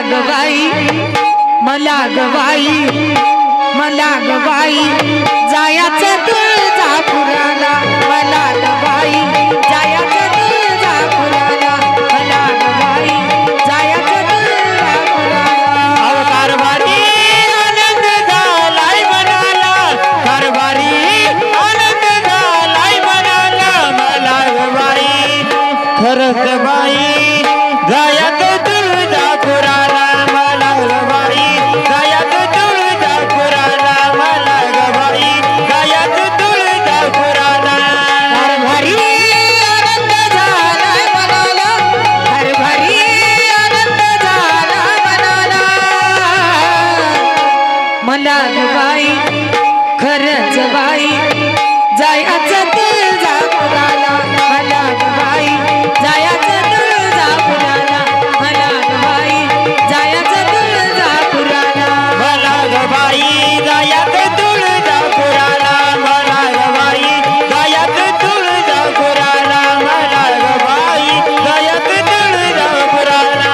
ग बाई मला ग बाई जायाचं तुळजापुराला मला ग बाई जायाचं तुळजापुराला मला ग बाई जायाचं तुळजापुराला कारभारी आनंद झालाय मनाला कारभारी आनंद झालाय मनाला मला ग बाई खरंच बाई जायात तुळजापुराला मला ग बाई जायात तुळजापुराला मला ग बाई जायात तुळजापुराला कारभारी आनंद झालाय मनाला कारभारी आनंद झाला मनाला मला ग बाई खरंच बाई जायचं तुळजापुराला मला ग बाई जायचं तुळजापुराला मला ग बाई जायचं तुळजापुराला मला ग बाई जायात तुळजापुराला मला ग बाई जायात तुळजापुराला मला ग बाई जायात तुळजापुराला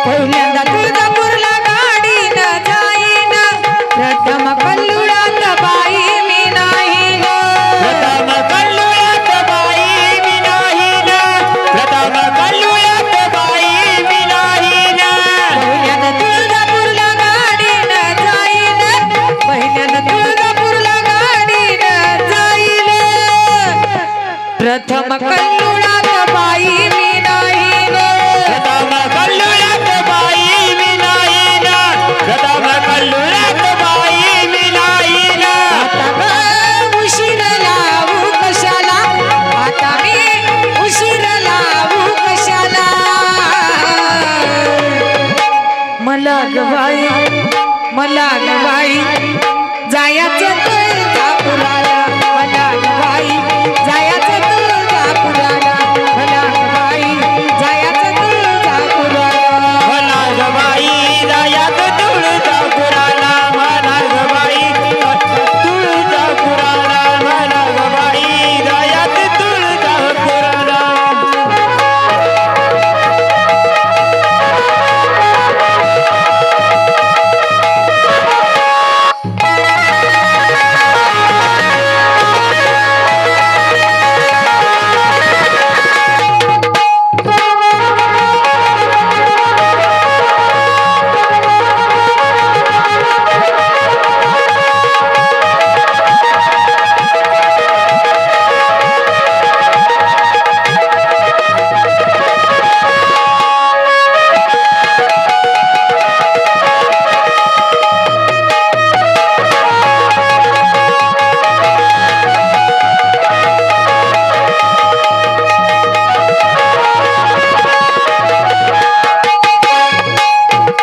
पहिल्यांदा तुळजापूरला गाडीनं जाईन प्रथम कल्लुळात बाई मी नाही प्रथम कल्लुळात बाई मी नाही ना प्रथम कल्लुळात बाई मी नाही ना पहिल्यांदा तुळजापूरला गाडीनं जाईन पहिल्यांदा तुळजापूरला गाडीनं जाईन प्रथम कल्लुळात बाई मी नाही प्रथम कल्लुळात बाई मी नाही ना प्रथम कल्लुळात बाई मी नाही ना उशीर लावू कशाला आता मी उशीर लावू कशाला मला ग बाई जायचं तुळजापुराला मला ग बाई जायचं तुळजापुराला मला ग बाई जायचं तुळजापुराला मला ग बाई जायात तुळजापुराला मला ग बाई तुळजापुराला मला ग बाई जायात तुळजापुराला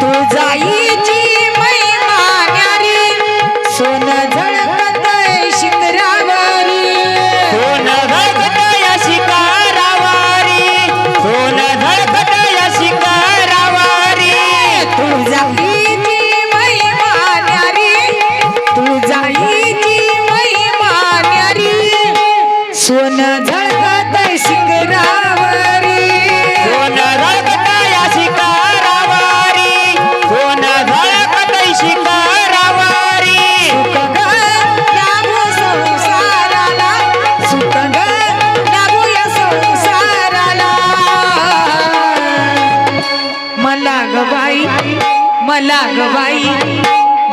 तुळजाईची महिमा न्यारी सोनं झळकतंय शिखरावरी सोन झळकत या शिखरावारी सोन झळकत या शिखरावारी तुळजाईची महिमा न्यारी तुळजाईची महिमा न्यारी सोनं झळकतंय शिखरावरी सोन झळकत या शिखरावारी सोन झळकत शिखरावारी सुख ग लाभो संसाराला सुख ग लाभो या संसाराला मला ग बाई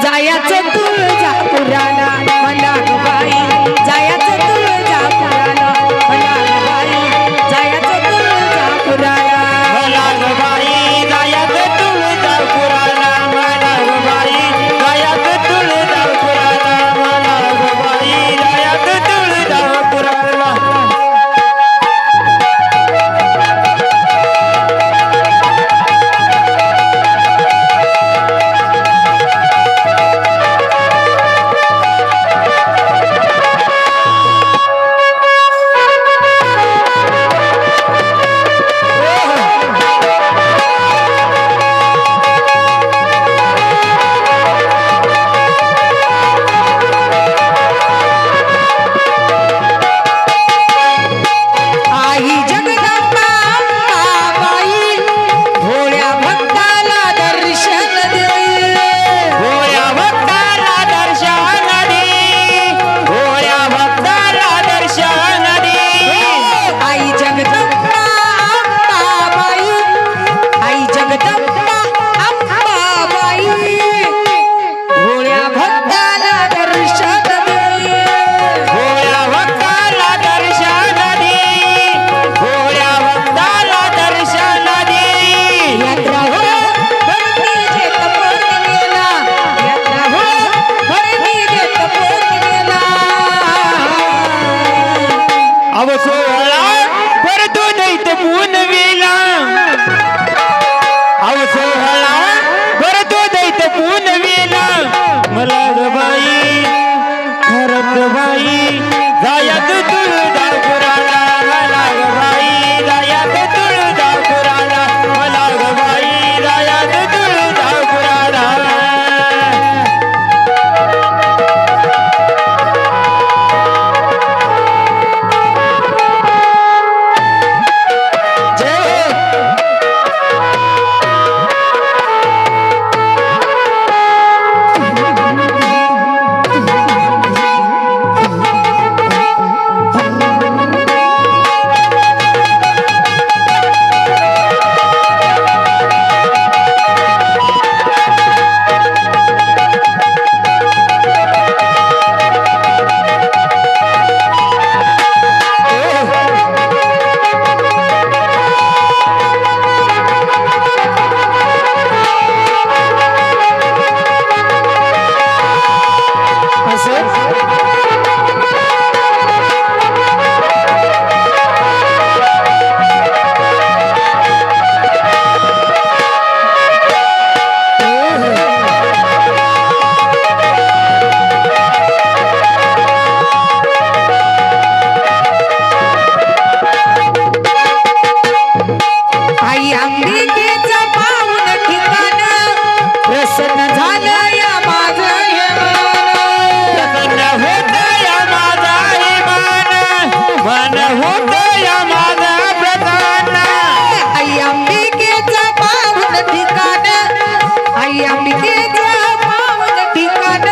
जायचं तुळजापुराला मला ग बाई जायचं तुळजापुराला मला ग बाई जायचं तुळजापुराला मला ग बाई जायात तुळजापुराला मला ग बाई जायात तुळजापुराला मला ग बाई जायात तुळजापुराला सोहळा भरतो दैत पुनवीला मला ग बाई खरंच बाई जायात तुळजापुराला मला ग बाई जायात तुळजापुराला मला ग बाई जायात तुळजापुराला आई अंबिकेचा पावन ठिकाण प्रसन्न झालं या माझं हे मन. प्रसन्न होत या माझा मन होत या माझा प्रसन्न आई अंबिकेचा पावन ठिकाण आई अंबिकेचा पावन ठिकाण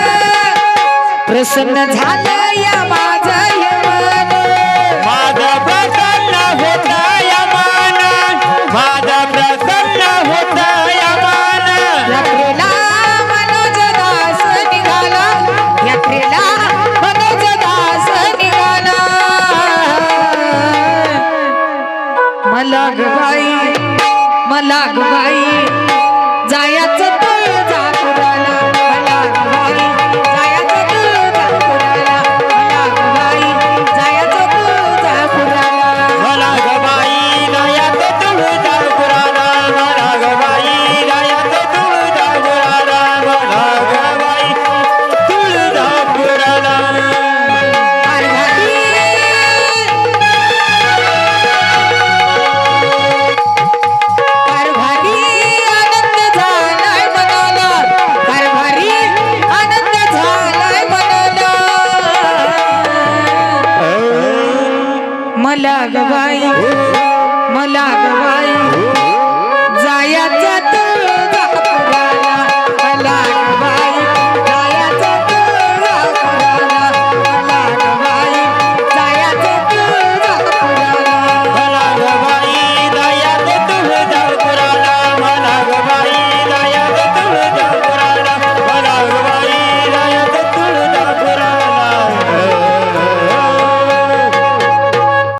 प्रसन्न झालं या माझं हे मन. माझा प्रसन्न होत या मन माझा प्रसन्न होत या मन यात्रेला मनोज दास निघाला यात्रेला मनोज दास निघाला मला ग बाई जायचं तुळजापुराला मला ग बाई जायचं तुळजापुराला मला ग बाई जायचं तुळजापुराला. मला ग बाई जायात तुळजापुराला मला ग बाई जायात तुळजापुराला मला ग बाई तुळजापुराला कारभारी आनंद झालाय मनाला कारभारी आनंद झालाय मनाला मला ग